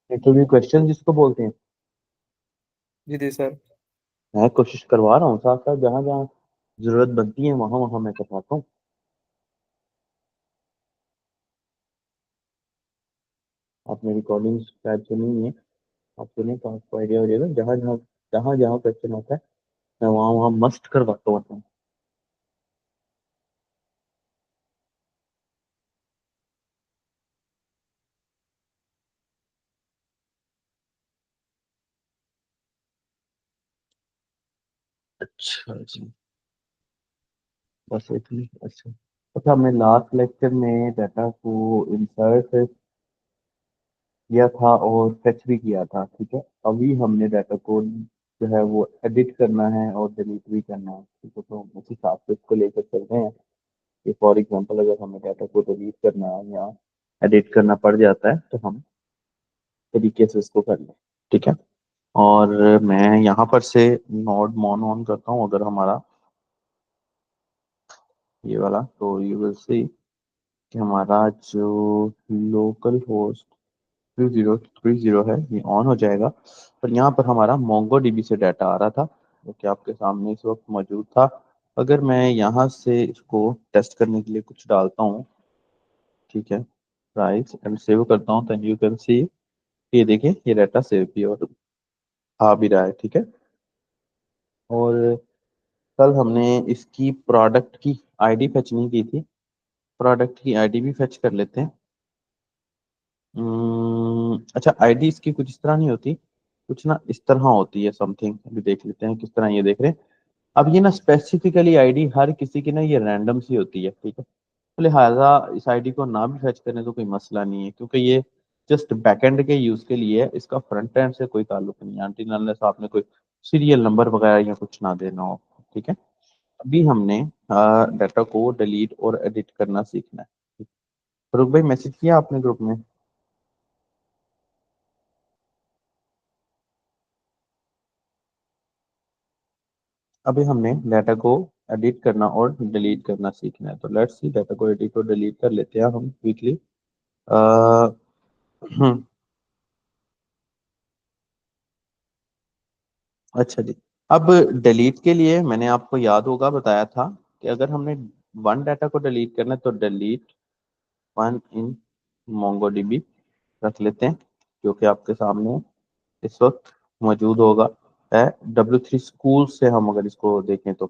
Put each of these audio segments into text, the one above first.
Interview question जिसको बोलते हैं। जी जी सर। मैं कोशिश करवा रहा हूँ साथ साथ, जहाँ जहाँ जरूरत बनती है वहां वहां मैं करवाता हूँ। आपने रिकॉर्डिंग्स शायद सुनी नहीं है, आप सुने तो आपको आइडिया हो जाएगा। जहाँ जहाँ क्वेश्चन आता है मैं वहाँ वहाँ मस्त करवाता हूँ। अच्छा जी, बस इतनी। अच्छा अच्छा, हमने लास्ट लेक्चर में डाटा को इंसर्ट किया था और फेच भी किया था, ठीक है। अभी हमने डाटा को जो है वो एडिट करना है और डिलीट भी करना है, ठीक है। तो हम उस हिसाब से इसको लेकर चलते हैं कि फॉर एग्जांपल अगर हमें डाटा को डिलीट करना है या एडिट करना पड़ जाता है तो हम तरीके से इसको कर लें, ठीक है। और मैं यहाँ पर से नोड मोन ऑन करता हूँ अगर हमारा ये वाला, तो यू विल सी कि हमारा जो लोकल होस्ट 3030 है ये ऑन हो जाएगा। पर यहाँ पर हमारा मोंगो डीबी से डाटा आ रहा था जो कि आपके सामने इस वक्त मौजूद था। अगर मैं यहाँ से इसको टेस्ट करने के लिए कुछ डालता हूँ, ठीक है, प्राइस एंड सेव करता हूँ, देन यू कैन सी ये देखिए ये डाटा सेव भी और आ भी रहा है, ठीक है। और कल हमने इसकी प्रोडक्ट की आईडी फेच नहीं की थी, प्रोडक्ट की आईडी भी फेच कर लेते हैं। अच्छा, आईडी इसकी कुछ इस तरह नहीं होती, कुछ ना इस तरह होती है समथिंग। अभी देख लेते हैं किस तरह ये देख रहे हैं। अब ये ना स्पेसिफिकली आईडी हर किसी की ना ये रैंडम सी होती है, ठीक है। तो लिहाजा इस आईडी को ना भी फेच करने तो कोई मसला नहीं है, क्योंकि ये जस्ट बैकएंड के यूज के लिए है, इसका फ्रंट एंड से कोई ताल्लुक नहीं है, अनटिल अनलेस आपने कोई सीरियल नंबर वगैरह या कुछ ना देना हो, ठीक है। अभी हमने डाटा को डिलीट और एडिट करना सीखना है। फरूक भाई, मैसेज किया आपने ग्रुप में? अभी हमने डाटा को एडिट करना और डिलीट करना सीखना है, तो लेट्स सी डाटा को एडिट और डिलीट कर लेते हैं हम क्विकली। अच्छा जी। अब डिलीट के लिए मैंने आपको याद होगा बताया था कि अगर हमने वन डाटा को डिलीट करना है तो डिलीट वन इन मोंगोडीबी रख लेते हैं, जो कि आपके सामने इस वक्त मौजूद होगा है। W3 स्कूल से हम अगर इसको देखें तो,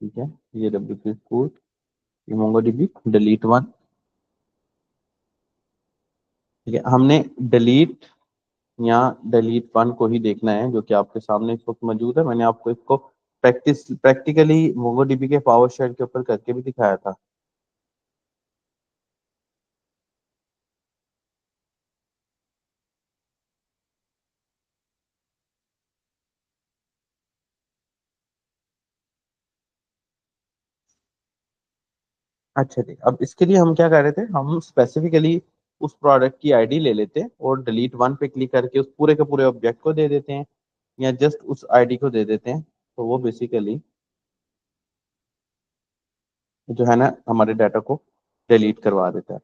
ठीक है, ये W3 स्कूल, ये मोंगोडीबी डिलीट वन, ठीक है। हमने डिलीट या डिलीट वन को ही देखना है जो कि आपके सामने इस वक्त मौजूद है। मैंने आपको इसको प्रैक्टिकली मोंगोडीबी के पावर शेल के ऊपर करके भी दिखाया था। अच्छा जी, अब इसके लिए हम क्या कर रहे थे, हम स्पेसिफिकली उस प्रोडक्ट की आईडी ले लेते हैं और डिलीट वन पे क्लिक करके उस पूरे के पूरे ऑब्जेक्ट को दे देते हैं या जस्ट उस आईडी को दे देते हैं, तो वो बेसिकली जो है ना हमारे डाटा को डिलीट करवा देता है।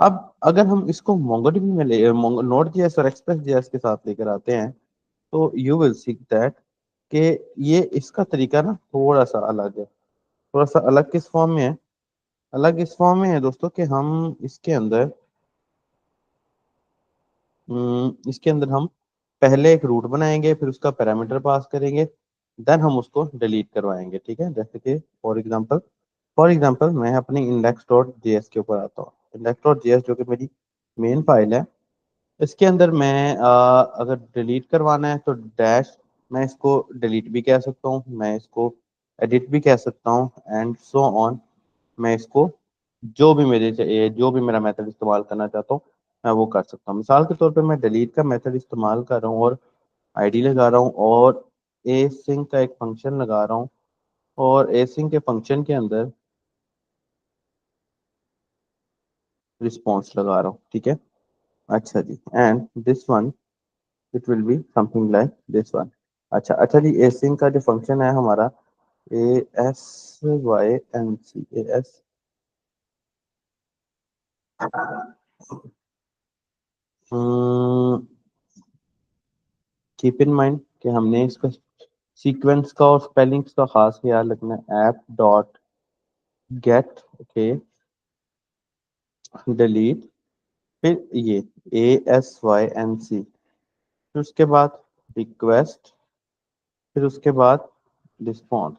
अब अगर हम इसको मोंगोडीबी में ले नोड जेएस और एक्सप्रेस जेएस के साथ लेकर आते हैं, तो यू विल सी दैट कि ये इसका तरीका ना थोड़ा सा अलग है। थोड़ा सा अलग किस फॉर्म में है? अलग इस फॉर्म में है दोस्तों कि हम इसके अंदर इसके अंदर हम पहले एक रूट बनाएंगे, फिर उसका पैरामीटर पास करेंगे, देन हम उसको डिलीट करवाएंगे, ठीक है। जैसे कि फॉर एग्जांपल मैं अपनी इंडेक्स डॉट जेएस के ऊपर आता हूँ। इंडेक्स डॉट जेएस जो कि मेरी मेन फाइल है, इसके अंदर मैं अगर डिलीट करवाना है तो डैश, मैं इसको डिलीट भी कह सकता हूँ, मैं इसको एडिट भी कह सकता हूँ एंड सो ऑन। मैं इसको जो भी मेरे चाहिए, जो भी मेरा मेथड इस्तेमाल करना चाहता हूँ मैं वो कर सकता हूँ। मिसाल के तौर पे मैं डिलीट का मेथड इस्तेमाल कर रहा हूँ और आईडी लगा रहा हूँ और एसिंक का एक फंक्शन लगा रहा हूँ और एसिंक के फंक्शन के अंदर रिस्पॉन्स लगा रहा हूँ, ठीक है। अच्छा जी, and this one it will be something like this one. अच्छा अच्छा जी, एसिंक का जो फंक्शन है हमारा ASYNC, कीप इन माइंड कि हमने इसका सीक्वेंस का और स्पेलिंग्स का खास ख्याल रखना है। App dot get, okay, delete, फिर ये ASYNC, फिर उसके बाद रिक्वेस्ट, फिर उसके बाद रिस्पॉन्स,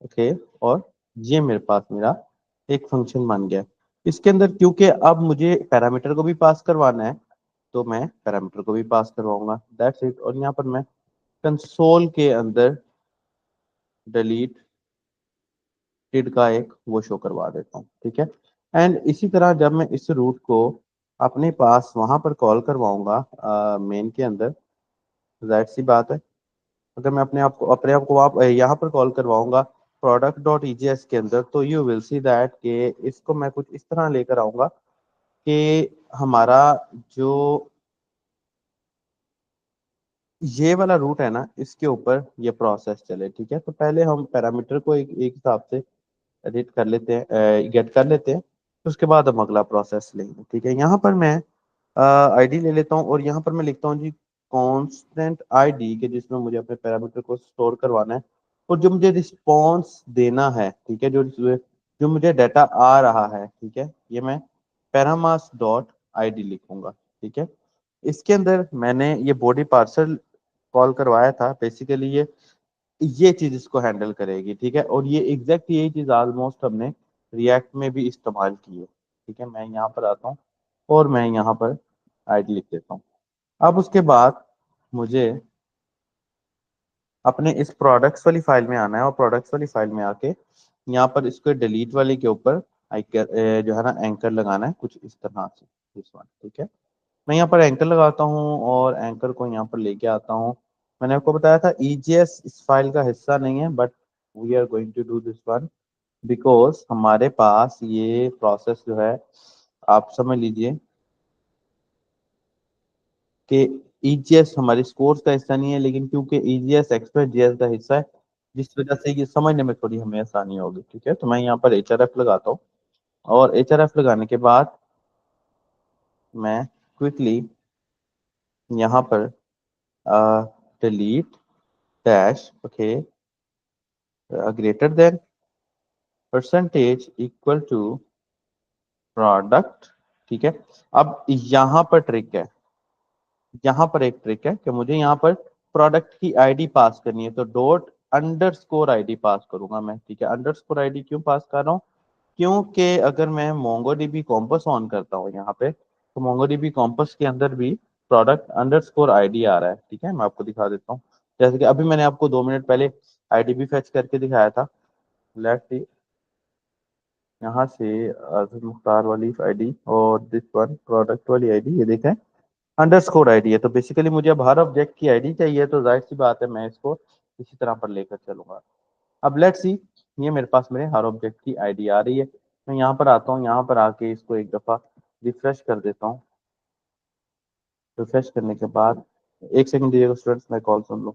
ओके। और ये मेरे पास मेरा एक फंक्शन बन गया। इसके अंदर क्योंकि अब मुझे पैरामीटर को भी पास करवाना है, तो मैं पैरामीटर को भी पास करवाऊंगा, दैट्स इट। और यहाँ पर मैं कंसोल के अंदर डिलीट टिड का एक वो शो करवा देता हूँ, ठीक है। एंड इसी तरह जब मैं इस रूट को अपने पास वहां पर कॉल करवाऊंगा मेन के अंदर, जाहिर सी बात है, अगर मैं अपने आप को वहाँ यहाँ पर कॉल करवाऊंगा प्रोडक्ट डॉट ईजीएस के अंदर, तो यू विल सी दैट कि इसको मैं कुछ इस तरह लेकर आऊंगा कि हमारा जो ये वाला रूट है ना, इसके ऊपर ये प्रोसेस चले, ठीक है। तो पहले हम पैरामीटर को एक हिसाब से एडिट कर लेते हैं, गेट कर लेते हैं, तो उसके बाद हम अगला प्रोसेस लेंगे, ठीक है। यहाँ पर मैं आईडी ले लेता हूँ और यहाँ पर मैं लिखता हूँ जी कांस्टेंट आईडी के, जिसमें मुझे अपने पैरामीटर को स्टोर करवाना है और जो मुझे रिस्पॉन्स देना है, ठीक है, जो जो मुझे डाटा आ रहा है, ठीक है, ये मैं पैरामास डॉट आईडी लिखूंगा, ठीक है। इसके अंदर मैंने ये बॉडी पार्सल कॉल करवाया था, बेसिकली ये चीज इसको हैंडल करेगी, ठीक है। और ये एग्जैक्ट यही चीज ऑलमोस्ट हमने रिएक्ट में भी इस्तेमाल की है, ठीक है। मैं यहाँ पर आता हूँ और मैं यहाँ पर आईडी लिख देता हूँ। अब उसके बाद मुझे अपने इस प्रोडक्ट्स वाली फाइल में आना है और प्रोडक्ट्स वाली फाइल में आके यहाँ पर इसको डिलीट वाले के ऊपर जो है ना एंकर लगाना है कुछ इस तरह से, इस वन, ठीक है। मैं यहाँ पर एंकर लगाता हूँ और एंकर को यहाँ पर लेके आता हूँ। मैंने आपको बताया था EJS इस फाइल का हिस्सा नहीं है, but we are going to do this one because हमारे पास ये प्रोसेस जो है, आप समझ लीजिए कि EGS हमारे स्कोर्स का हिस्सा नहीं है, लेकिन क्योंकि EGS एक्सप्रेस जेएस का हिस्सा है, जिस वजह से ये समझने में थोड़ी हमें आसानी होगी, ठीक है। तो मैं यहाँ पर HRF लगाता हूँ और HRF लगाने के बाद मैं क्विकली यहाँ पर delete dash, okay, greater than percentage equal to product, ठीक है। अब यहाँ पर ट्रिक है, यहाँ पर एक ट्रिक है कि मुझे यहाँ पर प्रोडक्ट की आईडी पास करनी है, तो डॉट अंडरस्कोर आईडी पास करूंगा मैं, ठीक है। अंडरस्कोर आईडी क्यों पास कर रहा हूँ, क्योंकि अगर मैं मोंगोडीबी कॉम्पस ऑन करता हूँ यहाँ पे, तो मोंगोडीबी कॉम्पस के अंदर भी प्रोडक्ट अंडरस्कोर आईडी आ रहा है, ठीक है। मैं आपको दिखा देता हूँ, जैसे कि अभी मैंने आपको 2 मिनट पहले आईडी भी फेच करके दिखाया था। लेट्स सी, यहाँ से आज़म मुख्तार वाली आईडी और दिस वन प्रोडक्ट वाली आईडी, ये देखें अंडरस्कोर आईडी है। तो बेसिकली मुझे अब हर ऑब्जेक्ट की आईडी चाहिए, तो जाहिर सी बात है मैं इसको इसी तरह पर लेकर चलूंगा। अब लेट्स सी, ये मेरे पास मेरे हर ऑब्जेक्ट की आईडी आ रही है। मैं यहाँ पर आता हूँ, यहाँ पर आके इसको एक दफ़ा रिफ्रेश कर देता हूँ। रिफ्रेश करने के बाद एक सेकंड दीजिएगा स्टूडेंट्स, मैं कॉल सुन लूँ।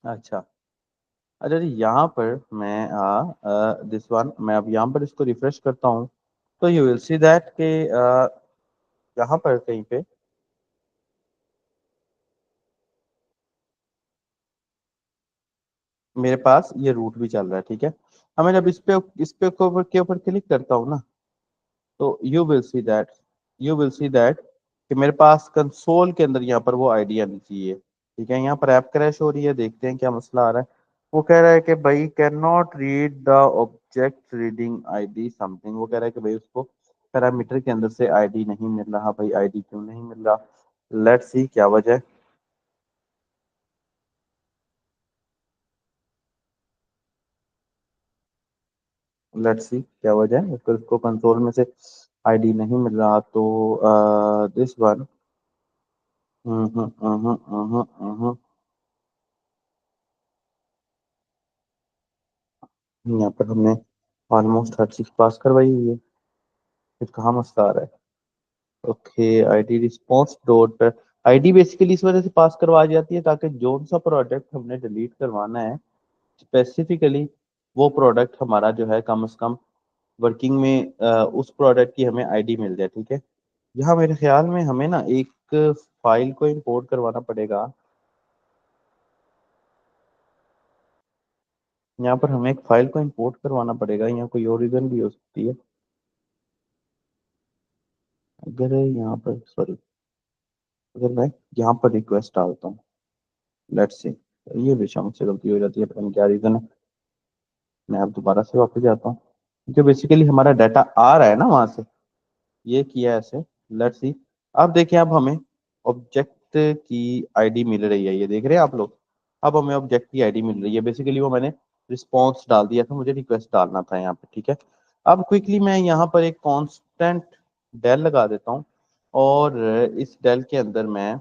अच्छा, अच्छा जी, यहाँ पर मैं दिस वन, मैं अब यहाँ पर इसको रिफ्रेश करता हूँ, तो यू विल सी दैट के यहाँ पर कहीं पे मेरे पास ये रूट भी चल रहा है, ठीक है। अब मैं जब इस पे के ऊपर क्लिक करता हूँ ना, तो यू विल सी दैट कि मेरे पास कंसोल के अंदर यहाँ पर वो आईडी आनी चाहिए, ठीक है। यहाँ पर ऐप क्रैश हो रही है, देखते हैं क्या मसला आ रहा है। वो कह रहा है कि भाई can not read the object reading ID something, वो कह रहा है कि भाई उसको पैरामीटर के अंदर से आईडी नहीं मिल रहा। भाई आईडी क्यों नहीं मिल रहा, लेट्स सी क्या वजह है। लेट्स सी क्या वजह है, अगर उसको कंसोल में से आईडी नहीं मिल रहा तो दिस वन। यहाँ पर हमने ऑलमोस्ट हर चीज पास करवाई हुई है, फिर कहाँ मसला आ रहा है। Okay, ID response dot ID basically इस वजह से पास करवा जाती है ताकि जो सा प्रोडक्ट हमने डिलीट करवाना है स्पेसिफिकली वो प्रोडक्ट हमारा जो है कम से कम वर्किंग में उस प्रोडक्ट की हमें आईडी मिल जाए, ठीक है। यहाँ मेरे ख्याल में हमें ना एक फाइल को इंपोर्ट करवाना पड़ेगा। यहाँ पर हमें एक फाइल को इंपोर्ट करवाना पड़ेगा, यहाँ कोई और रीजन भी हो सकती है। अगर यहाँ पर सॉरी, अगर मैं यहाँ पर रिक्वेस्ट डालता हूँ, लेट्स सी, ये बेशक मुझसे गलती हो जाती है, पता नहीं क्या रीजन है। मैं अब दोबारा से वापस जाता हूँ क्योंकि बेसिकली हमारा डाटा आ रहा है ना वहां से, ये किया ऐसे। लेट्स सी, अब देखिए अब हमें ऑब्जेक्ट की आईडी मिल रही है, ये देख रहे हैं आप लोग। अब हमें ऑब्जेक्ट की आईडी मिल रही है, बेसिकली वो मैंने रिस्पॉन्स डाल दिया था, मुझे रिक्वेस्ट डालना था यहाँ पे, ठीक है। अब क्विकली मैं यहाँ पर एक कांस्टेंट डेल लगा देता हूँ और इस डेल के अंदर मैं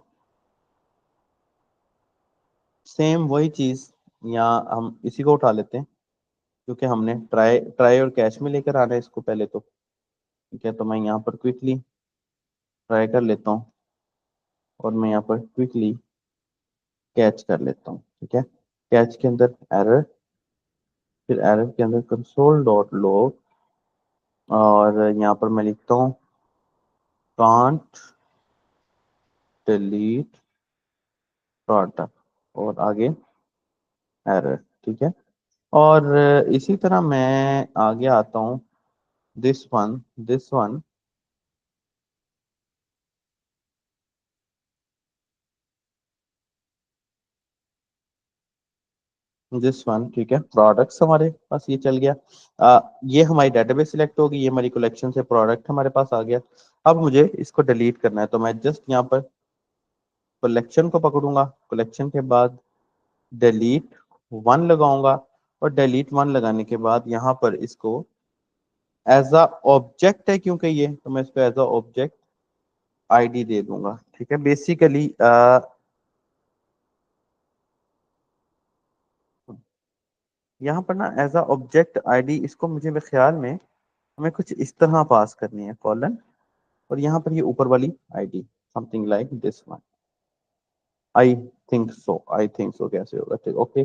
सेम वही चीज, यहाँ हम इसी को उठा लेते हैं क्योंकि हमने ट्राई ट्राई और कैश में लेकर आना है इसको पहले तो, ठीक है। तो मैं यहाँ पर क्विकली ट्राई कर लेता हूँ और मैं यहाँ पर क्विकली कैच कर लेता हूँ, ठीक है। कैच के अंदर एरर, फिर एरर के अंदर कंसोल डॉट लॉग और यहाँ पर मैं लिखता हूँ कांट डिलीट प्रोडक्ट और आगे एरर, ठीक है। और इसी तरह मैं आगे आता हूँ, दिस वन दिस वन, ठीक है। प्रोडक्ट्स हमारे पास ये चल गया। ये हमारी डेटाबेस सिलेक्ट होगी, ये हमारी कलेक्शन से प्रोडक्ट हमारे पास आ गया। अब मुझे इसको डिलीट करना है तो मैं जस्ट यहाँ पर कलेक्शन को पकड़ूंगा, कलेक्शन के बाद डिलीट वन लगाऊंगा और डिलीट वन लगाने के बाद यहाँ पर इसको एज अ ऑब्जेक्ट है क्योंकि ये, तो मैं इसको एज अ ऑब्जेक्ट आईडी दे दूंगा, ठीक है। बेसिकली यहाँ पर ना एज अ ऑब्जेक्ट आईडी इसको मुझे मेरे ख्याल में हमें कुछ इस तरह पास करनी है, कॉलन और यहाँ पर ये ऊपर वाली ID something like this one. I think so कैसे होगा, ठीक, ओके।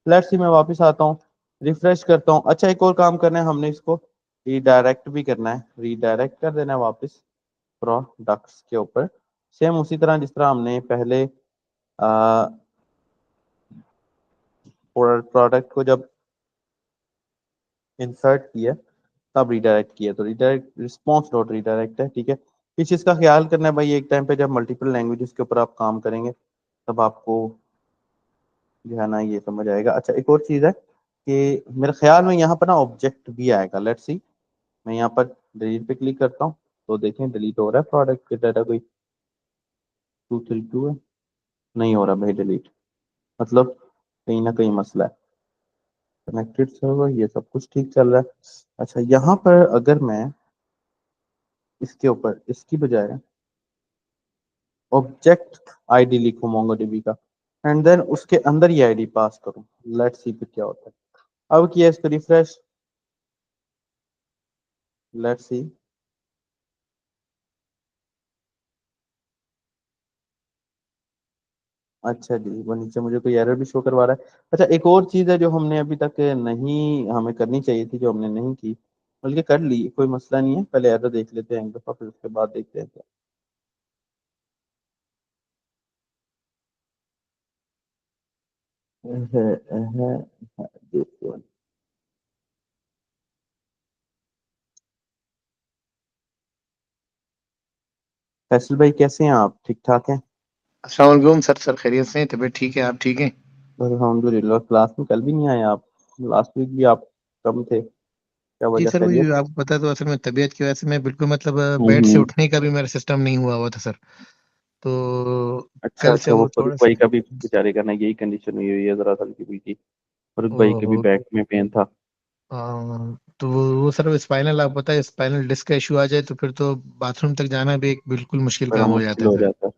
लेट्स सी, मैं वापस आता हूँ, रिफ्रेश करता हूँ। अच्छा, एक और काम करना है हमने, इसको रीडायरेक्ट भी करना है, रीडायरेक्ट कर देना है वापस प्रोडक्ट्स के ऊपर, सेम उसी तरह जिस तरह हमने पहले प्रोडक्ट को जब इंसर्ट किया तब रीडायरेक्ट किया, तो रीडायरेक्ट रिस्पॉन्स डॉट रीडायरेक्ट है, ठीक है। इस चीज़ का ख्याल करना है भाई, एक टाइम पे जब मल्टीपल लैंग्वेजेस के ऊपर आप काम करेंगे तब आपको जो है ना ये समझ आएगा। अच्छा, एक और चीज़ है कि मेरे ख्याल में यहाँ पर ना ऑब्जेक्ट भी आएगा, लेट्स सी। मैं यहाँ पर डिलीट पे क्लिक करता हूँ तो देखें डिलीट हो रहा है प्रोडक्ट के डाटा, कोई 232 है, नहीं हो रहा भाई डिलीट, मतलब कहीं ना कहीं मसला है। कनेक्टेड सर्वर, ये सब कुछ ठीक चल रहा है। अच्छा, यहाँ पर अगर मैं इसके ऊपर इसकी बजाय ऑब्जेक्ट आईडी लिखूं मोंगोडीबी का एंड देन उसके अंदर ये आईडी पास करूं, लेट्स सी फिर क्या होता है। अब किया इसको रिफ्रेश, लेट्स सी। अच्छा जी, वो नीचे मुझे कोई एरर भी शो करवा रहा है। अच्छा, एक और चीज़ है जो हमने अभी तक नहीं हमें करनी चाहिए थी, जो हमने नहीं की, बल्कि कर ली, कोई मसला नहीं है। पहले एरर देख लेते हैं एक दफा, फिर उसके बाद देखते हैं क्या। देखते हैं। फैसल भाई कैसे हैं आप, ठीक ठाक हैं? अस्सलाम वालेकुम सर खैरियत से हैं? तबीयत ठीक है? आप ठीक हैं? अल्हम्दुलिल्लाह। क्लास में कल भी नहीं आए आप, लास्ट वीक भी आप कम थे, क्या जी वजह, सर, वही खैरियत? आपको पता है, तो असल में तबीयत की वजह से मैं बिल्कुल मतलब बेड से हम्म। उठने का भी मेरा सिस्टम नहीं हुआ था सर। तो अच्छा कल से अच्छा, वो वो फरूख थोड़ा सा भाई का भी बेचारे का ना यही कंडीशन हुई हुई है, जरा सा हल्की फुल्की। फरूख भाई के भी ओ, बैक में पेन था। आ, तो वो सर स्पाइनल, आप पता है स्पाइनल डिस्क का इशू आ जाए तो फिर तो बाथरूम तक जाना भी एक बिल्कुल मुश्किल बड़ा काम हो जाता मुश्किल है हो सर। जाता है।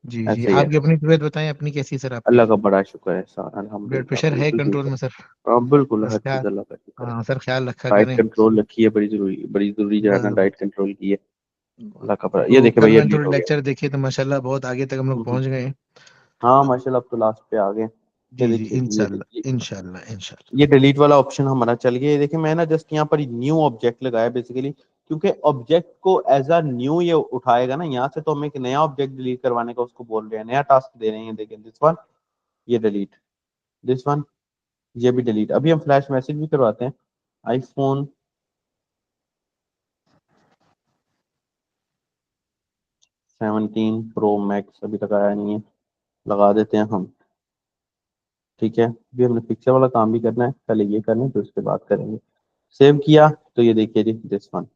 जी जी, ऐसे ही है। आपकी अपनी तबीयत बताएं, अपनी कैसी है सर आपकी? अल्लाह का बड़ा शुक्र है सर, ब्लड अल्हम्दुलिल्लाह प्रेशर है बिल्कुल ठीक कंट्रोल है। में सर? हाँ बिल्कुल, बस हर ख्याल, चीज़ अल्लाह का शुक्र है। हाँ सर ख्याल रखा डाइट करें। कंट्रोल रखी है, बड़ी ज़रूरी जो है बस ना, डाइट बस। कंट्रोल की है। अल्लाह का बड़ा, ये तो देखिए कल भाई मैंने एडमिट थोड़े हो गया। लेक्चर देखे तो माशाल्लाह बहुत आगे तक हम लोग हम्म। पहुंच गए हैं। हाँ माशाल्लाह, अब तो लास्ट पे आ गए। ये जी जी, देखिए इंशाल्लाह इंशाल्लाह ये इंशाल्लाह। डिलीट वाला ऑप्शन हमारा चल गया। ये देखिए मैं ना जस्ट यहाँ पर न्यू ऑब्जेक्ट लगाया बेसिकली, क्योंकि ऑब्जेक्ट को एज अ न्यू ये उठाएगा ना यहाँ से, तो हम एक नया ऑब्जेक्ट डिलीट करवाने का उसको बोल रहे हैं, नया टास्क दे रहे हैं। देखिए दिस वन, ये डिलीट, दिस वन, ये भी डिलीट। अभी हम फ्लैश मैसेज भी करवाते हैं। आईफोन 17 प्रो मैक्स अभी तक आया नहीं है, लगा देते हैं हम। ठीक है, अभी हमने पिक्चर वाला काम भी करना है, पहले ये करना है फिर उसके बाद करेंगे। सेव किया तो ये देखिए जी दिस वन।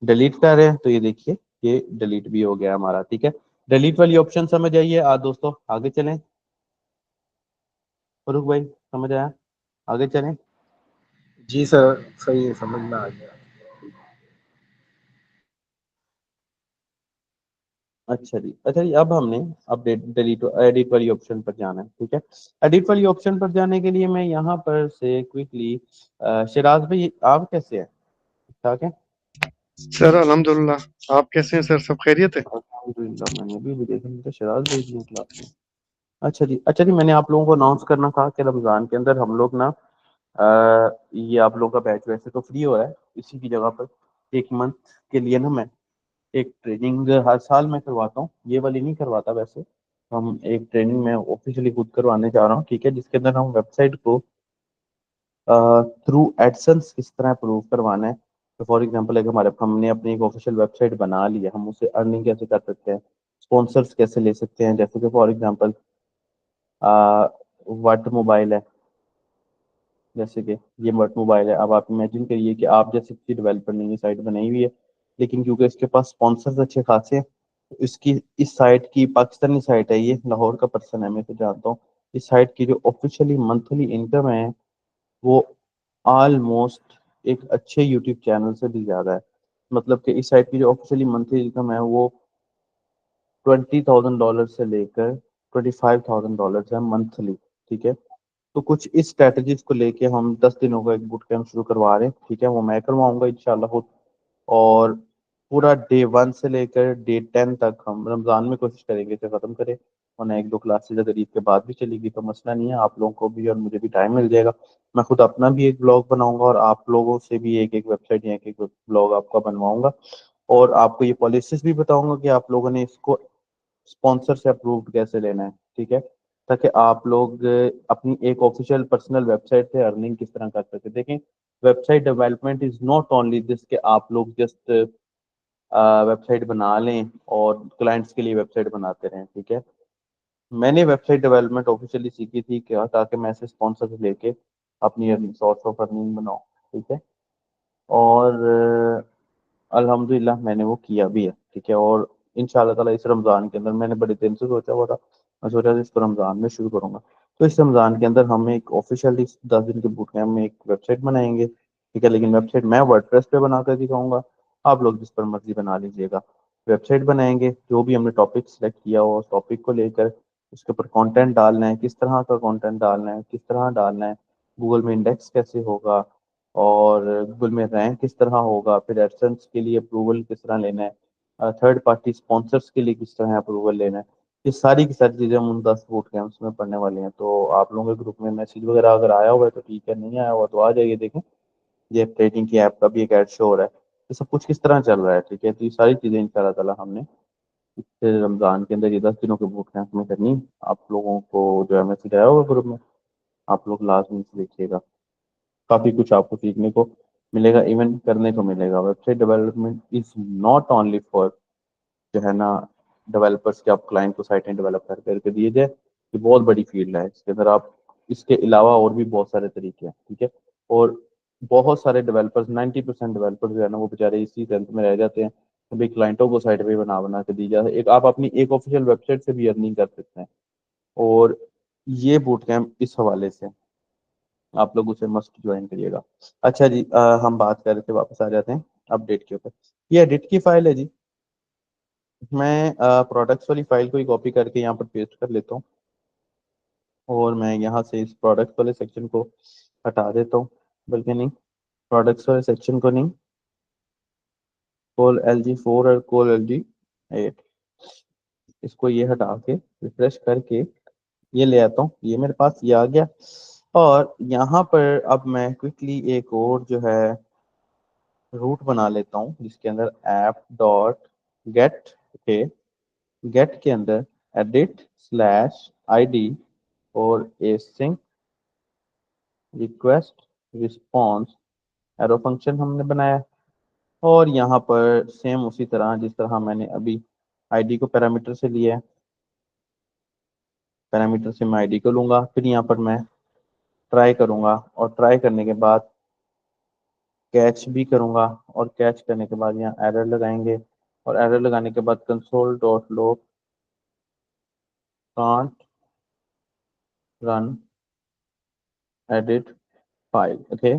डिलीट कर रहे हैं तो ये देखिए ये डिलीट भी हो गया हमारा। ठीक है, डिलीट वाली ऑप्शन समझ आइए। आज दोस्तों आगे चलें, फरूक भाई समझ आया? आगे चलें। जी सर, सही है, समझ में आ गया। अच्छा जी, अब हमने अपडेट डिलीट एडिट वाली ऑप्शन पर जाना है। ठीक है, एडिट वाली ऑप्शन पर जाने के लिए मैं यहाँ पर से क्विकली, शिराज भाई आप कैसे हैं? ठीक ठाक है? सर अल्हम्दुलिल्लाह, आप कैसे हैं सर? सब खैरियत है? अल्हम्दुलिल्लाह, मैंने भी देखा, मुझे शिराज भाई भी क्लास में। अच्छा जी, मैंने आप लोगों को अनाउंस करना था कि रमज़ान के अंदर हम लोग ना, ये आप लोगों का बैच वैसे तो फ्री हो रहा है, इसी की जगह पर एक मंथ के लिए ना मैं एक ट्रेनिंग हर साल मैं करवाता हूँ, ये वाली नहीं करवाता वैसे। हम एक ट्रेनिंग में ऑफिशियली खुद करवाने जा रहा हूँ। ठीक है, जिसके अंदर हम वेबसाइट को थ्रू एडसेंस किस तरह प्रूव करवाना है। तो फॉर एग्जांपल एक हमारे, हमने अपनी एक ऑफिशियल वेबसाइट बना ली है, हम उससे अर्निंग कैसे कर सकते हैं, स्पॉन्सर्स कैसे ले सकते हैं। जैसे कि फॉर एग्जांपल वट मोबाइल है, जैसे कि ये वर्ट मोबाइल है। अब आप इमेजिन करिए कि आप जैसे किसी डेवलपर ने ये साइट बनाई हुई है, लेकिन क्योंकि इसके पास स्पॉन्सर्स अच्छे खासे हैं, तो इसकी इस साइट की पाकिस्तानी साइट है, ये लाहौर का पर्सन है, मैं तो जानता हूँ। इस साइट की जो ऑफिशियली मंथली इनकम है वो ऑलमोस्ट एक अच्छे यूट्यूब चैनल से भी ज़्यादा है। मतलब कि इस साइट की जो ऑफिशियली मंथली इनकम है वो $20,000 से लेकर $25,000 है मंथली। ठीक है, तो कुछ इस स्ट्रेटजीज को लेके हम 10 दिनों का एक बूट कैंप शुरू करवा रहे हैं। ठीक है, वो मैं करवाऊंगा इंशाल्लाह खुद। और पूरा डे 1 से लेकर डे 10 तक हम रमज़ान में कोशिश करेंगे कि ख़त्म करें, वरना एक दो क्लासेज अगर ईद के बाद भी चलेगी तो मसला नहीं है, आप लोगों को भी और मुझे भी टाइम मिल जाएगा। मैं खुद अपना भी एक ब्लॉग बनाऊंगा और आप लोगों से भी एक एक वेबसाइट या एक एक ब्लॉग आपका बनवाऊंगा, और आपको ये पॉलिसीज भी बताऊंगा कि आप लोगों ने इसको स्पॉन्सर से अप्रूव्ड कैसे लेना है। ठीक है, ताकि आप लोग अपनी एक ऑफिशियल पर्सनल वेबसाइट से अर्निंग किस तरह कर सकते हैं। देखें, website development is not only this कि आप लोग जस्ट वेबसाइट बना लें और क्लाइंट्स के लिए वेबसाइट बनाते रहें। ठीक है, मैंने वेबसाइट डेवलपमेंट ऑफिशियली सीखी थी क्या, ताकि मैं ऐसे स्पॉन्सर लेके अपनी सोर्स ऑफ अर्निंग बनाऊँ। ठीक है, और अल्हम्दुलिल्लाह मैंने वो किया भी है। ठीक है, और इंशाल्लाह ताला इस रमज़ान के अंदर मैंने बड़े दिन से सोचा हुआ था, मैं सोचा था इसको रमज़ान में शुरू करूंगा। तो इस रमज़ान के अंदर हम एक ऑफिशियली 10 दिन के बूट कैंप में एक वेबसाइट बनाएंगे। ठीक है, लेकिन वेबसाइट मैं वर्डप्रेस पे बनाकर दिखाऊंगा, आप लोग जिस पर मर्जी बना लीजिएगा। वेबसाइट बनाएंगे, जो भी हमने टॉपिक सेलेक्ट किया हो उस टॉपिक को लेकर उसके ऊपर कंटेंट डालना है, किस तरह का कंटेंट डालना है, किस तरह डालना है, गूगल में इंडेक्स कैसे होगा, और गूगल में रैंक किस तरह होगा, फिर एडसेंस के लिए अप्रूवल किस तरह लेना है, थर्ड पार्टी स्पॉन्सर्स के लिए किस तरह अप्रूवल लेना है। ये सारी की सारी चीज़ें हम उन 10 बूट कैंप्स में पढ़ने वाले हैं। तो आप लोगों के ग्रुप में मैसेज वगैरह अगर आया हुआ है तो ठीक है, नहीं आया हुआ तो आ जाइए देखें। ये ट्रेडिंग की ऐप का भी एक ऐड शो हो रहा है, ये सब कुछ किस तरह चल रहा है। ठीक है, तो ये सारी चीज़ें इंशाल्लाह ताला हमने फिर रमज़ान के अंदर ये 10 दिनों के बूट कैंप में करनी है। आप लोगों को जो है मैसेज आया होगा ग्रुप में, आप लोग लाजमी से देखिएगा, काफ़ी कुछ आपको सीखने को मिलेगा, इवन करने को मिलेगा। Website development is not only for जो है ना डेवलपर्स के, आप क्लाइंट को साइटें डेवलप कर करके दिए जाए, ये बहुत बड़ी फील्ड है। इसके अंदर आप इसके अलावा और भी बहुत सारे तरीके हैं। ठीक है, और बहुत सारे डेवलपर्स 90% डेवलपर्स जो है ना वो बेचारे इसी टेंथ में रह जाते हैं कि भाई क्लाइंटों को साइट पे बना बना के दी जाए। एक आप अपनी एक ऑफिशियल वेबसाइट से भी अर्निंग कर सकते हैं, और ये बूट कैंप इस हवाले से आप लोग उसे मस्ट ज्वाइन करिएगा। अच्छा जी, हम बात कर रहे थे, वापस आ जाते हैं अपडेट के ऊपर। ये एडिट की फाइल है जी। मैं प्रोडक्ट्स वाली फाइल को ही कॉपी करके यहाँ पर पेस्ट कर लेता हूँ, और मैं यहाँ से इस प्रोडक्ट्स वाले सेक्शन को हटा देता हूँ, बल्कि नहीं, प्रोडक्ट्स वाले सेक्शन को नहीं, कोल LG4 और कोल LG8, इसको ये हटा के रिफ्रेश करके ये ले आता हूँ। ये मेरे पास ये आ गया, और यहाँ पर अब मैं क्विकली एक और जो है रूट बना लेता हूँ, जिसके अंदर app dot get, okay, get के अंदर edit/id और async request response arrow function हमने बनाया। और यहाँ पर सेम उसी तरह जिस तरह मैंने अभी आईडी को पैरामीटर से लिया है, पैरामीटर से मैं आईडी को लूंगा, फिर यहाँ पर मैं ट्राई करूंगा, और ट्राई करने के बाद कैच भी करूंगा, और कैच करने के बाद यहाँ एरर लगाएंगे, और एरर लगाने के बाद console dot log can't run edit file, okay,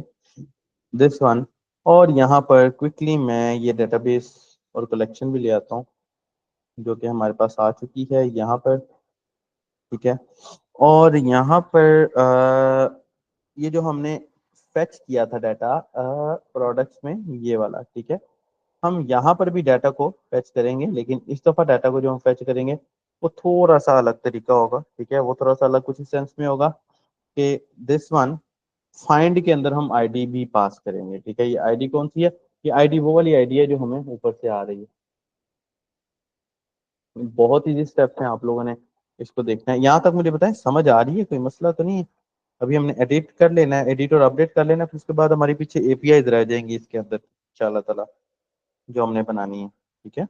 this one. और यहाँ पर क्विकली मैं ये डेटाबेस और कलेक्शन भी ले आता हूँ, जो कि हमारे पास आ चुकी है यहाँ पर, ठीक है। और यहाँ पर ये जो हमने फेच किया था डाटा प्रोडक्ट्स में, ये वाला, ठीक है, हम यहाँ पर भी डाटा को फेच करेंगे, लेकिन इस दफा डाटा को जो हम फेच करेंगे वो थोड़ा सा अलग तरीका होगा, ठीक है। वो थोड़ा सा अलग कुछ इस सेंस में होगा कि दिस वन फाइंड के अंदर हम आईडी भी पास करेंगे, ठीक है। ये आईडी कौन सी है? ये आईडी वो वाली आईडी है जो हमें ऊपर से आ रही है। बहुत इजी स्टेप्स हैं, आप लोगों ने इसको देखना है। यहाँ तक मुझे बताएं, समझ आ रही है? कोई मसला तो नहीं है? अभी हमने एडिट कर लेना है, एडिट और अपडेट कर लेना है, फिर उसके बाद हमारे पीछे एपीआई रह जाएंगी इसके अंदर इंशाल्लाह ताला, जो हमने बनानी है, ठीक है।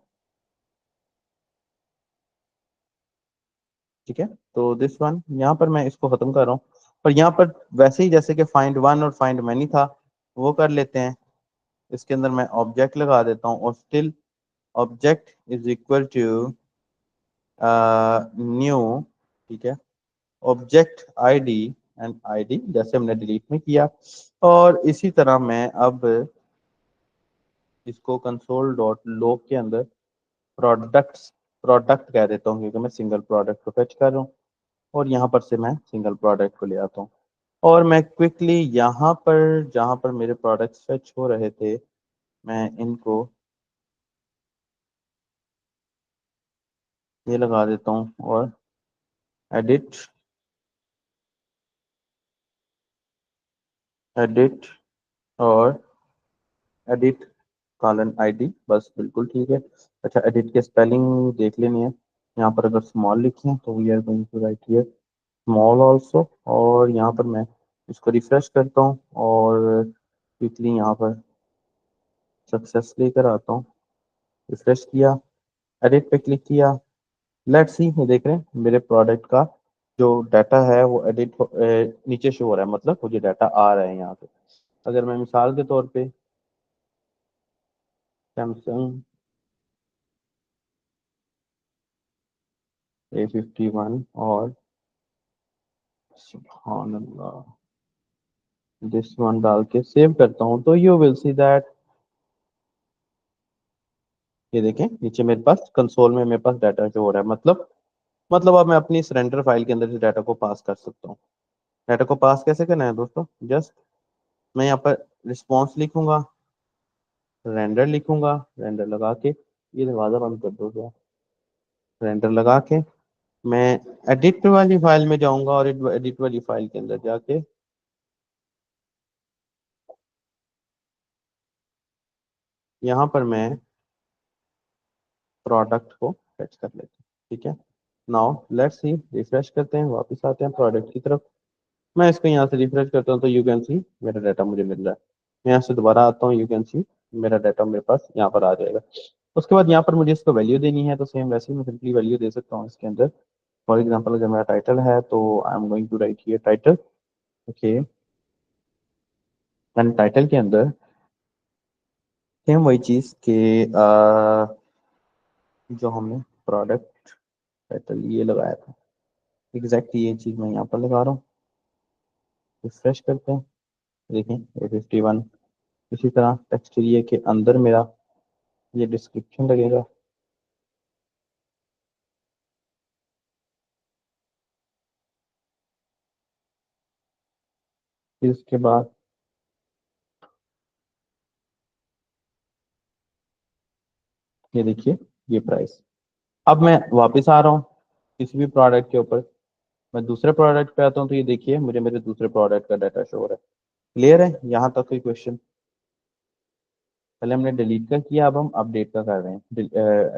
ठीक है, तो दिस वन यहाँ पर मैं इसको खत्म कर रहा हूँ, और यहाँ पर वैसे ही जैसे कि फाइंड वन और फाइंड मैनी था, वो कर लेते हैं। इसके अंदर मैं ऑब्जेक्ट लगा देता हूँ, और still object is equal to new, ठीक है, ऑब्जेक्ट आईडी एंड आईडी, जैसे हमने डिलीट में किया। और इसी तरह मैं अब इसको कंसोल डॉट लॉग के अंदर प्रोडक्ट्स, प्रोडक्ट कह देता हूँ, क्योंकि मैं सिंगल प्रोडक्ट को फेच कर रहा हूँ, और यहाँ पर से मैं सिंगल प्रोडक्ट को ले आता हूँ। और मैं क्विकली यहाँ पर जहाँ पर मेरे प्रोडक्ट्स फेच हो रहे थे, मैं इनको ये लगा देता हूँ, और एडिट, एडिट और एडिट कॉलन आईडी, बस बिल्कुल ठीक है। अच्छा, एडिट के स्पेलिंग देख लेनी है। यहाँ पर अगर स्मॉल लिखे हैं तो we are going to write here small also. और यहाँ पर मैं इसको रिफ्रेश करता हूँ, और क्विकली यहाँ पर सक्सेस लेकर आता हूँ। रिफ्रेश किया, एडिट पे क्लिक किया, लेट्स सी, ये देख रहे हैं मेरे प्रोडक्ट का जो डाटा है वो एडिट नीचे शो हो रहा है, मतलब मुझे डाटा आ रहा है यहाँ पे। अगर मैं मिसाल के तौर पे सैमसंग A51 और सुभान अल्लाह दिस वन डाल के सेव करता हूँ, तो यू विल सी दैट, ये देखें नीचे मेरे पास कंसोल में मेरे पास डाटा जो हो रहा है, मतलब अब मैं अपनी सरेंडर फाइल के अंदर से डाटा को पास कर सकता हूँ। डाटा को पास कैसे करना है दोस्तों? जस्ट मैं यहाँ पर रिस्पॉन्स लिखूंगा, रेंडर लिखूंगा, रेंडर लगा के, ये दरवाजा बंद कर दो क्या, रेंडर लगा के मैं एडिट वाली फाइल में जाऊंगा, और एडिट वाली फाइल के अंदर जाके यहाँ पर मैं प्रोडक्ट को फेच कर लेता हूँ, ठीक है। नाउ लेट्स सी, रिफ्रेश करते हैं, वापस आते हैं प्रोडक्ट की तरफ। मैं इसको यहाँ से रिफ्रेश करता हूँ, तो यू कैन सी मेरा डाटा मुझे मिल रहा है। मैं यहाँ से दोबारा आता हूँ, यू कैन सी मेरा डाटा मेरे पास यहाँ पर आ जाएगा। उसके बाद यहाँ पर मुझे इसको वैल्यू देनी है, तो सेम वैसे ही मैं सिंपली वैल्यू दे सकता हूँ इसके अंदर। फॉर एग्जाम्पल अगर मेरा टाइटल है, तो I am going to write here title, okay, and title के अंदर सेम वही चीज़ के जो हमने प्रोडक्ट टाइटल ये लगाया था, एग्जैक्ट ये चीज़ मैं यहाँ पर लगा रहा हूँ। रिफ्रेश करते हैं, देखें A51। इसी तरह टेक्स्ट एरिया के अंदर मेरा ये डिस्क्रिप्शन लगेगा, फिर उसके बाद ये देखिए ये प्राइस। अब मैं वापस आ रहा हूँ किसी भी प्रोडक्ट के ऊपर, मैं दूसरे प्रोडक्ट पे आता हूँ, तो ये देखिए मुझे मेरे दूसरे प्रोडक्ट का डाटा शो हो रहा है। क्लियर है यहाँ तक कोई क्वेश्चन? पहले हमने डिलीट का किया, अब हम अपडेट का कर रहे हैं,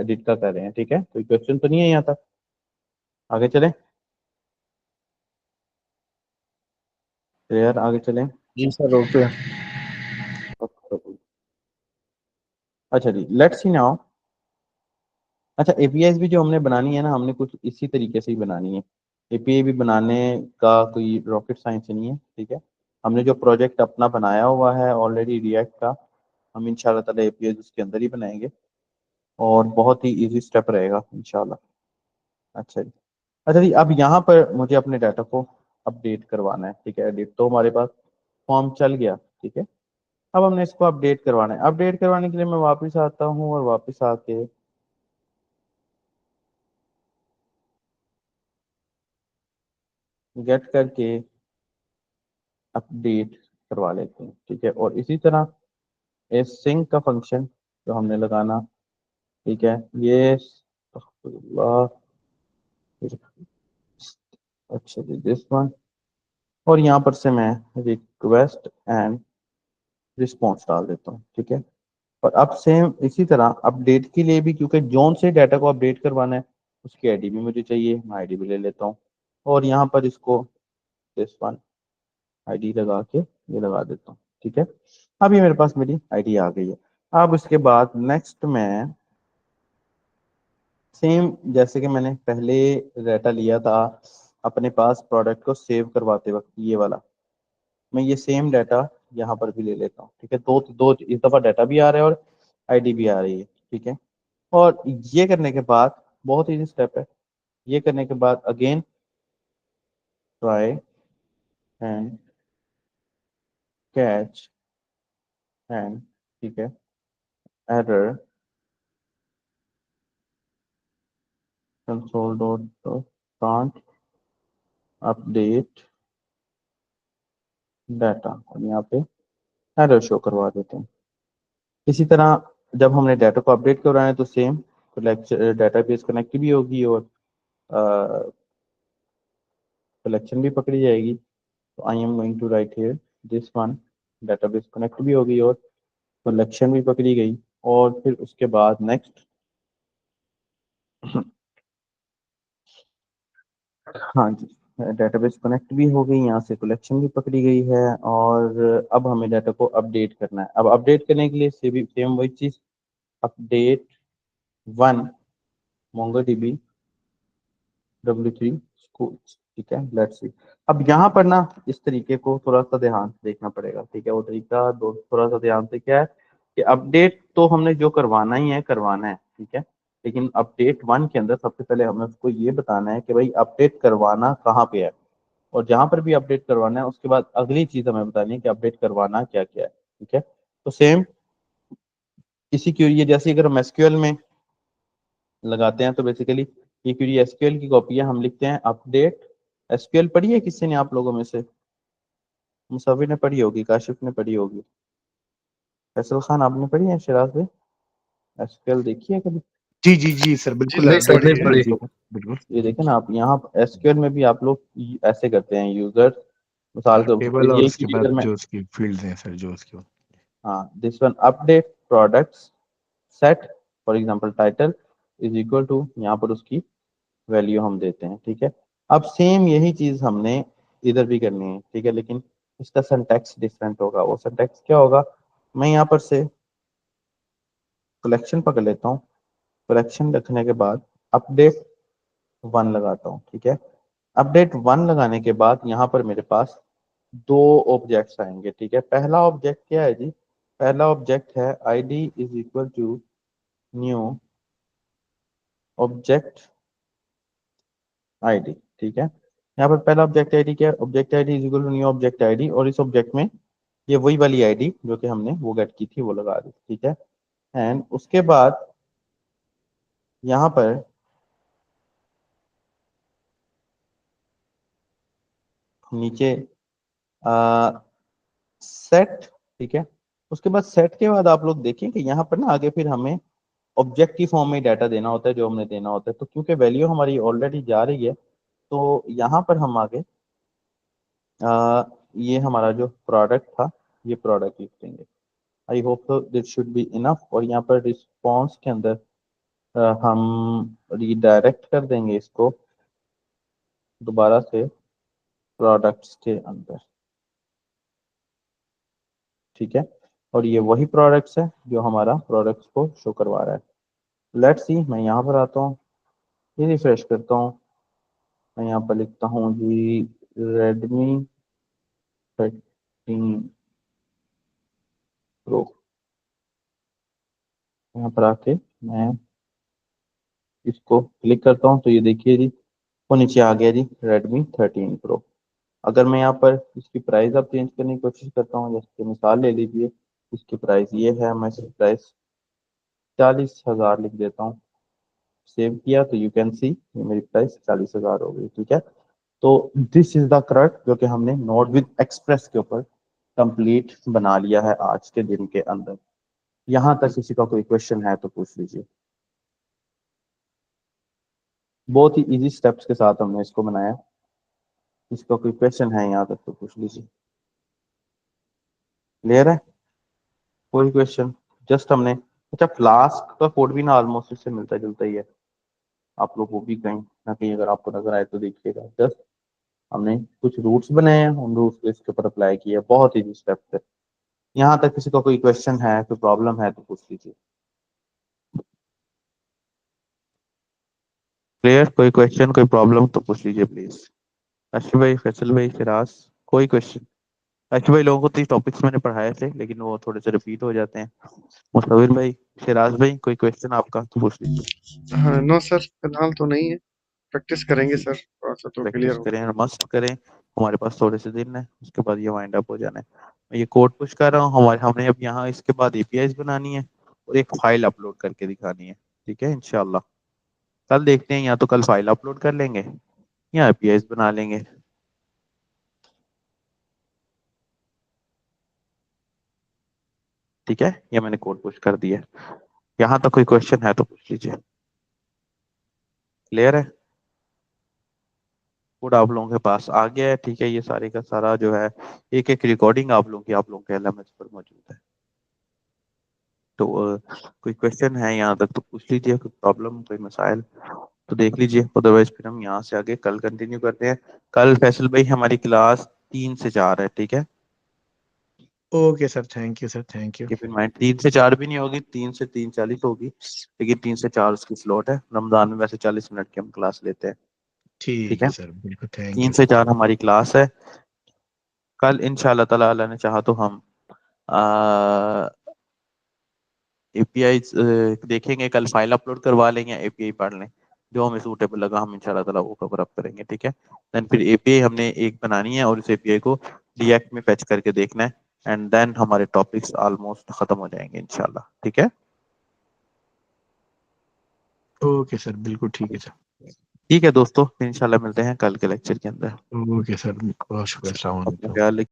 एडिट का कर रहे हैं, ठीक है? कोई क्वेश्चन तो नहीं है यहाँ तक? आगे चलें? क्लियर, आगे चलें। जी सर ओके। अच्छा जी, लेट्स सी नाउ। अच्छा, एपीआई भी जो हमने बनानी है ना, हमने कुछ इसी तरीके से ही बनानी है। एपीआई भी बनाने का कोई रॉकेट साइंस नहीं है, ठीक है? हमने जो प्रोजेक्ट अपना बनाया हुआ है ऑलरेडी रिएक्ट का, हम इंशाल्लाह ताला एपीआई उसके अंदर ही बनाएंगे, और बहुत ही इजी स्टेप रहेगा इंशाल्लाह। अच्छा जी। अच्छा जी, अब यहाँ पर मुझे अपने डाटा को अपडेट करवाना है, ठीक है? एडिट तो हमारे पास फॉर्म चल गया, ठीक है? अब हमने इसको अपडेट करवाना है। अपडेट करवाने के लिए मैं वापस आता हूँ, और वापस आके गेट करके अपडेट करवा लेते हैं, ठीक है? और इसी तरह सिंक का फंक्शन जो हमने लगाना, ठीक है? ये अच्छा जी, दिस वन। और यहाँ पर से मैं रिक्वेस्ट एंड रिस्पॉन्स डाल देता हूँ, ठीक है? और अब सेम इसी तरह अपडेट के लिए भी, क्योंकि जोन से डाटा को अपडेट करवाना है, उसकी आईडी भी मुझे चाहिए, मैं आईडी भी ले लेता हूँ, और यहाँ पर इसको दिस वन आईडी लगा के ये लगा देता हूँ, ठीक है? अब ये मेरे पास मेरी आईडी आ गई है। अब उसके बाद नेक्स्ट में सेम जैसे कि मैंने पहले डाटा लिया था अपने पास प्रोडक्ट को सेव करवाते वक्त, ये वाला, मैं ये सेम डाटा यहाँ पर भी ले लेता हूँ, ठीक है? दो दो इस दफा डाटा भी आ रहा है और आईडी भी आ रही है, ठीक है? और ये करने के बाद बहुत इजी स्टेप है। ये करने के बाद again try and catch and, ठीक है, error console dot can't update data, और यहाँ पे एरर शो करवा देते हैं। इसी तरह जब हमने डाटा को अपडेट करवाना है तो सेम डाटाबेस कनेक्ट भी होगी, और कलेक्शन भी पकड़ी जाएगी। तो I am going to write here this one, database connect भी होगी और कलेक्शन भी पकड़ी गई। और फिर उसके बाद नेक्स्ट हाँ जी, डेटाबेस कनेक्ट भी हो गई, यहाँ से कलेक्शन भी पकड़ी गई है, और अब हमें डाटा को अपडेट करना है। अब अपडेट करने के लिए सेम वही चीज, update one MongoDB W3 schools, ठीक है? Let's see. अब यहाँ पर ना इस तरीके को थोड़ा सा ध्यान से देखना पड़ेगा, ठीक है? वो तरीका दो थोड़ा सा ध्यान से क्या है कि अपडेट तो हमने जो करवाना ही है करवाना है, ठीक है? लेकिन अपडेट वन के अंदर सबसे पहले हमें उसको ये बताना है कि भाई अपडेट करवाना कहाँ पे है, और जहां पर भी अपडेट करवाना है उसके बाद अगली चीज हमें बतानी है कि अपडेट करवाना क्या क्या है, ठीक है? तो सेम इसी क्वेरी, जैसे अगर हम एसक्यूएल में लगाते हैं तो बेसिकली ये क्वेरी एसक्यूएल की कॉपी है। हम लिखते हैं अपडेट, एसक्यूएल पढ़ी है किसी ने आप लोगों में से? मुसविर ने पढ़ी होगी, काशिफ ने पढ़ी होगी, फैसल खान आपने पढ़ी है, शिराज भाई एसक्यूएल देखी है कभी? जी जी जी सर, जी बिल्कुल सर नहीं सर अपडेट नहीं पढ़िए। किया है पढ़ी। जी, बिल्कुल। ये देखें ना आप, यहाँ एसक्यूएल में भी आप लोग ऐसे करते हैं यूजर, मिसाल के टेबल और ये उसके क्वेरी बाद अगर मैं, जो उसकी फील्ड्स हैं सर, जो उसकी हाँ this one update products set, for example title is equal to, यहाँ पर उसकी वैल्यू हम देते हैं, ठीक है? अब सेम यही चीज हमने इधर भी करनी है, ठीक है? लेकिन इसका सिंटैक्स डिफरेंट होगा। वो सिंटैक्स क्या होगा, मैं यहाँ पर से कलेक्शन पकड़ लेता हूँ, कलेक्शन रखने के बाद अपडेट वन लगाता हूँ, ठीक है? अपडेट वन लगाने के बाद यहाँ पर मेरे पास दो ऑब्जेक्ट्स आएंगे, ठीक है? पहला ऑब्जेक्ट क्या है जी? पहला ऑब्जेक्ट है ID is equal to new object ID, ठीक है? यहाँ पर पहला ऑब्जेक्ट आईडी क्या है, object ID is equal to new object ID, और इस ऑब्जेक्ट में ये वही वाली आईडी जो कि हमने वो गेट की थी वो लगा दी, ठीक है। एंड उसके बाद यहाँ पर नीचे सेट, ठीक है। उसके बाद सेट के बाद आप लोग देखें कि यहाँ पर ना आगे फिर हमें ऑब्जेक्ट की फॉर्म में डाटा देना होता है जो हमने देना होता है। तो क्योंकि वैल्यू हमारी ऑलरेडी जा रही है तो यहाँ पर हम आगे ये हमारा जो प्रोडक्ट था ये प्रोडक्ट लिख देंगे। I hope so this should be enough. और यहाँ पर रिस्पॉन्स के अंदर हम रीडायरेक्ट कर देंगे इसको दोबारा से प्रोडक्ट्स के अंदर, ठीक है। और ये वही प्रोडक्ट्स है जो हमारा प्रोडक्ट्स को शो करवा रहा है। लेट्स सी, मैं यहाँ पर आता हूँ, ये रिफ्रेश करता हूँ, मैं यहाँ पर लिखता हूँ जी Redmi 13 Pro। यहाँ पर आके मैं इसको क्लिक करता हूँ तो ये देखिए जी वो नीचे आ गया जी Redmi 13 Pro। अगर मैं यहाँ पर इसकी प्राइस अब चेंज करने की कोशिश करता हूँ, जैसे कि मिसाल ले लीजिए इसकी प्राइस ये है, मैं इसकी प्राइस 40,000 लिख देता हूँ। सेव किया तो यू कैन सी ये मेरी प्राइस 40,000 हो गई, ठीक है। तो दिस इज द क्रैक जो कि हमने नोट विद एक्सप्रेस के ऊपर कंप्लीट बना लिया है आज के दिन के अंदर। यहाँ तक किसी का कोई क्वेश्चन है तो पूछ लीजिए। बहुत ही इजी स्टेप्स के साथ हमने इसको बनाया। इसका कोई क्वेश्चन है यहाँ तक तो पूछ लीजिए। क्लियर है? कोई क्वेश्चन? जस्ट हमने अच्छा फ्लास्क का कोड भी ना ऑलमोस्ट इससे मिलता जुलता ही है। आप लोग वो भी कहीं ना कहीं अगर आपको नजर आए तो देखिएगा। जस्ट हमने कुछ रूट्स बनाए हैं, उन रूट्स को इसके ऊपर अप्लाई किया। बहुत इजी स्टेप्स है। यहाँ तक किसी का कोई क्वेश्चन है, कोई प्रॉब्लम है तो पूछ लीजिए। क्लियर? कोई क्वेश्चन कोई प्रॉब्लम तो पूछ लीजिए प्लीज। अशु भाई, फैसल भाई, फिराज, कोई क्वेश्चन? अशु भाई, लोगों को 30 टॉपिक्स मैंने पढ़ाए थे लेकिन वो थोड़े से रिपीट हो जाते हैं। मुस्तफिर भाई, फिराज भाई, कोई क्वेश्चन आपका तो पूछ लीजिए। हाँ, नो सर, फिलहाल तो नहीं है। प्रैक्टिस करेंगे सर, थोड़ा सा तो प्रैक्टिस क्लियर हो। करें और मस्त करें। हमारे पास थोड़े से दिन है, उसके बाद ये वाइंड अप हो जाना है। मैं ये कोड पुश कर रहा हूँ। हमारे हमने अब यहाँ इसके बाद एपीआईज बनानी है और एक फाइल अपलोड करके दिखानी है, ठीक है। इंशाल्लाह कल देखते हैं, या तो कल फाइल अपलोड कर लेंगे या एपीआईज बना लेंगे, ठीक है। ये मैंने कोड पुश कर दिया। यहाँ तक कोई क्वेश्चन है तो पूछ लीजिए। क्लियर है? कोड आप लोगों के पास आ गया है, ठीक है। ये सारे का सारा जो है एक एक रिकॉर्डिंग आप लोगों की आप लोगों के एलएमएस पर मौजूद है। तो कोई क्वेश्चन है यहाँ तक तो पूछ लीजिए, कोई प्रॉब्लम कोई मसाइल तो देख लीजिए। अदरवाइज फिर हम यहाँ से आगे कल कंटिन्यू करते हैं। कल फैसल भाई हमारी क्लास 3 से 4 है, ठीक है। Okay sir, thank you sir, thank you. कि फिर मैं 3 से 4 भी नहीं होगी, 3 से 3:40 होगी, लेकिन 3 से 4 उसकी स्लॉट है। रमजान में वैसे 40 मिनट की हम क्लास लेते हैं, ठीक ठीक है है। सर, बिल्कुल, थैंक 3 यू से सर। 4 हमारी क्लास है। कल इंशाल्लाह ताला अल्लाह ने चाहा तो हम एपीआई देखेंगे, कल फाइल अपलोड करवा लेंगे, एपीआई पढ़ लें, जो हमें सूटेबल लगा हम इंशाल्लाह ताला वो कवर अप करेंगे, ठीक है। देन फिर एपीआई हमने एक बनानी है और उस एपीआई को रिएक्ट में फैच करके देखना है, एंड देन हमारे टॉपिक्स ऑलमोस्ट खत्म हो जाएंगे इंशाल्लाह, ठीक है। ओके सर, बिल्कुल ठीक है सर। ठीक है दोस्तों, इंशाल्लाह मिलते हैं कल के लेक्चर के अंदर। ओके सर, बहुत शुक्रिया, अस्सलाम अपना वालेकुम। ख्याल